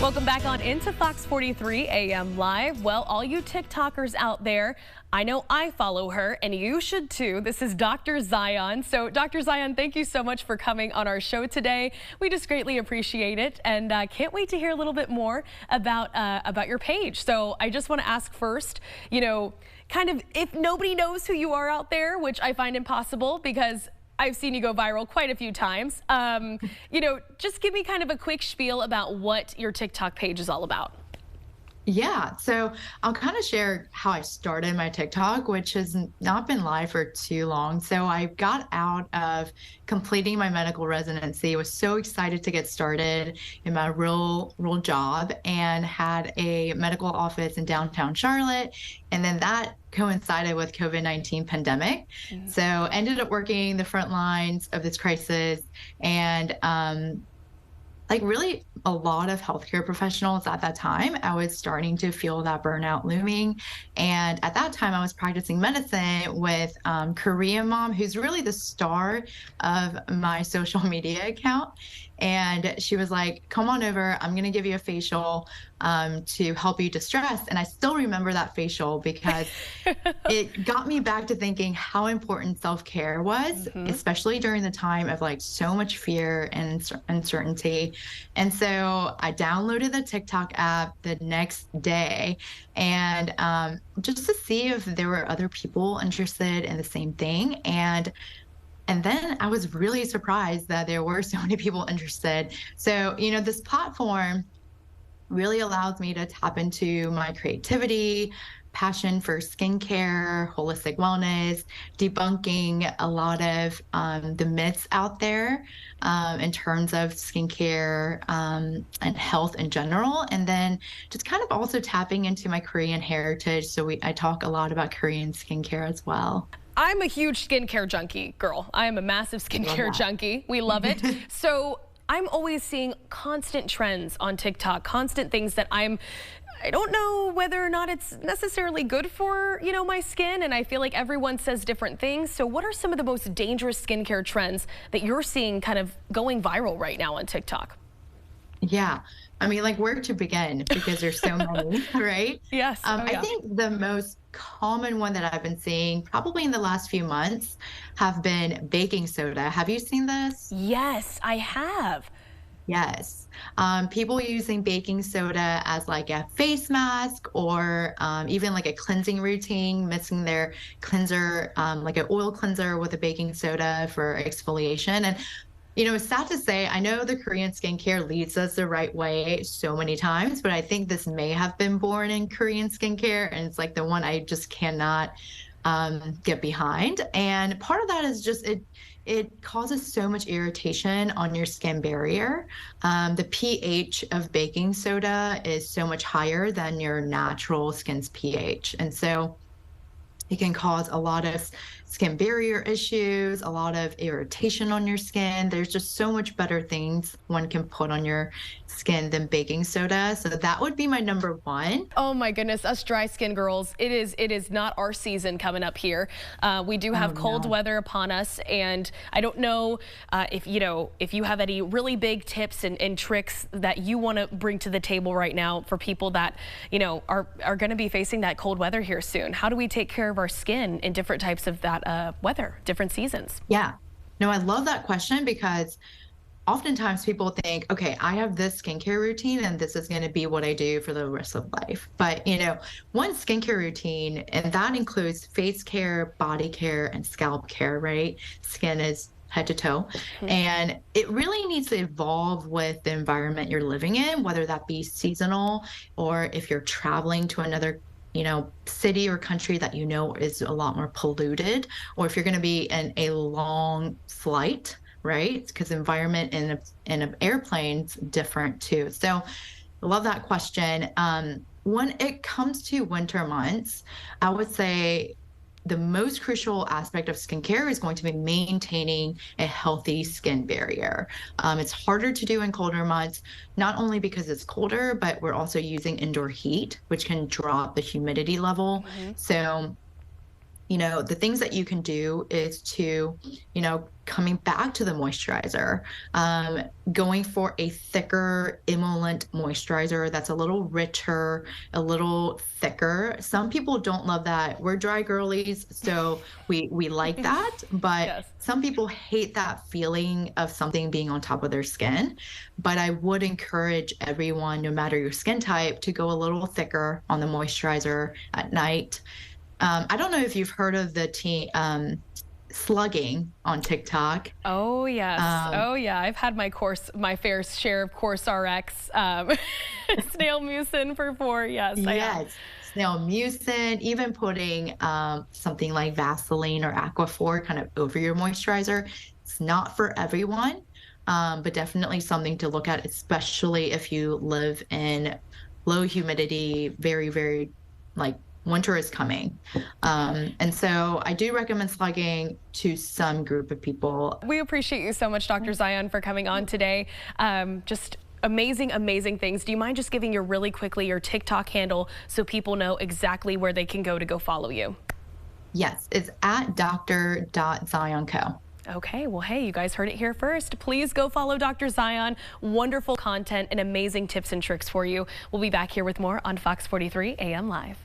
Welcome back on into Fox 43 AM Live. Well, all you TikTokers out there, I know I follow her and you should too. This is Dr. Zion. So Dr. Zion, thank you so much for coming on our show today. We just greatly appreciate it and can't wait to hear a little bit more about your page. So I just want to ask first, you know, kind of if nobody knows who you are out there, which I find impossible because I've seen you go viral quite a few times. You know, just give me kind of a quick spiel about what your TikTok page is all about. Yeah, so I'll kind of share how I started my TikTok, which has not been live for too long. So I got out of completing my medical residency, was so excited to get started in my real job, and had a medical office in downtown Charlotte. And then that coincided with COVID-19 pandemic. So ended up working the front lines of this crisis, and like really a lot of healthcare professionals at that time, I was starting to feel that burnout looming. And at that time I was practicing medicine with Korean mom, who's really the star of my social media account. And she was like, come on over, I'm gonna give you a facial to help you distress. And I still remember that facial because it got me back to thinking how important self-care was, especially during the time of like so much fear and uncertainty. And so I downloaded the TikTok app the next day, and just to see if there were other people interested in the same thing. And then I was really surprised that there were so many people interested. So, you know, this platform really allows me to tap into my creativity, passion for skincare, holistic wellness, debunking a lot of the myths out there in terms of skincare and health in general. And then just kind of also tapping into my Korean heritage. So I talk a lot about Korean skincare as well. I'm a huge skincare junkie, girl. I am a massive skincare junkie. We love it. So I'm always seeing constant trends on TikTok, constant things that I don't know whether or not it's necessarily good for, you know, my skin. And I feel like everyone says different things. So what are some of the most dangerous skincare trends that you're seeing kind of going viral right now on TikTok? Yeah. I mean, like, where to begin? Because there's so many, right? Yes. I think the most common one that I've been seeing probably in the last few months have been baking soda. Have you seen this? Yes, I have. Yes. People using baking soda as like a face mask or even like a cleansing routine, mixing their cleanser, like an oil cleanser with a baking soda for exfoliation. And you know, it's sad to say, I know the Korean skincare leads us the right way so many times, but I think this may have been born in Korean skincare, and it's like the one I just cannot get behind. And part of that is just it causes so much irritation on your skin barrier. The pH of baking soda is so much higher than your natural skin's pH. And so it can cause a lot of skin barrier issues, a lot of irritation on your skin. There's just so much better things one can put on your skin than baking soda. So that would be my number one. Oh my goodness, us dry skin girls, it is not our season coming up here. We do have cold weather upon us, and I don't know if you have any really big tips and tricks that you want to bring to the table right now for people that, you know, are going to be facing that cold weather here soon. How do we take care of our skin in different types of that weather, different seasons? Yeah, no, I love that question because oftentimes people think, okay, I have this skincare routine and this is going to be what I do for the rest of life. But, you know, one skincare routine, and that includes face care, body care, and scalp care, right? Skin is head to toe. And it really needs to evolve with the environment you're living in, whether that be seasonal or if you're traveling to another city or country that you know is a lot more polluted, or if you're going to be in a long flight, right? Because environment in an airplane's different too. So I love that question. When it comes to winter months, I would say the most crucial aspect of skincare is going to be maintaining a healthy skin barrier. It's harder to do in colder months, not only because it's colder, but we're also using indoor heat, which can drop the humidity level. So, you know, the things that you can do is to, coming back to the moisturizer, going for a thicker emollient moisturizer that's a little richer, a little thicker. Some people don't love that. We're dry girlies, so we like that, but Yes. some people hate that feeling of something being on top of their skin. But I would encourage everyone, no matter your skin type, to go a little thicker on the moisturizer at night. I don't know if you've heard of the slugging on TikTok. Oh yes. Um, Oh yeah. I've had my fair share of Course RX snail mucin for 4. Yes, I have. yes, snail mucin, even putting something like Vaseline or Aquaphor kind of over your moisturizer. It's not for everyone, but definitely something to look at, especially if you live in low humidity, very, very like winter is coming. And so I do recommend slugging to some group of people. We appreciate you so much, Dr. Zion, for coming on today. Just amazing, amazing things. Do you mind just giving really quickly your TikTok handle so people know exactly where they can go follow you? Yes, it's at dr.zionco. Okay, well, hey, you guys heard it here first. Please go follow Dr. Zion. Wonderful content and amazing tips and tricks for you. We'll be back here with more on Fox 43 AM Live.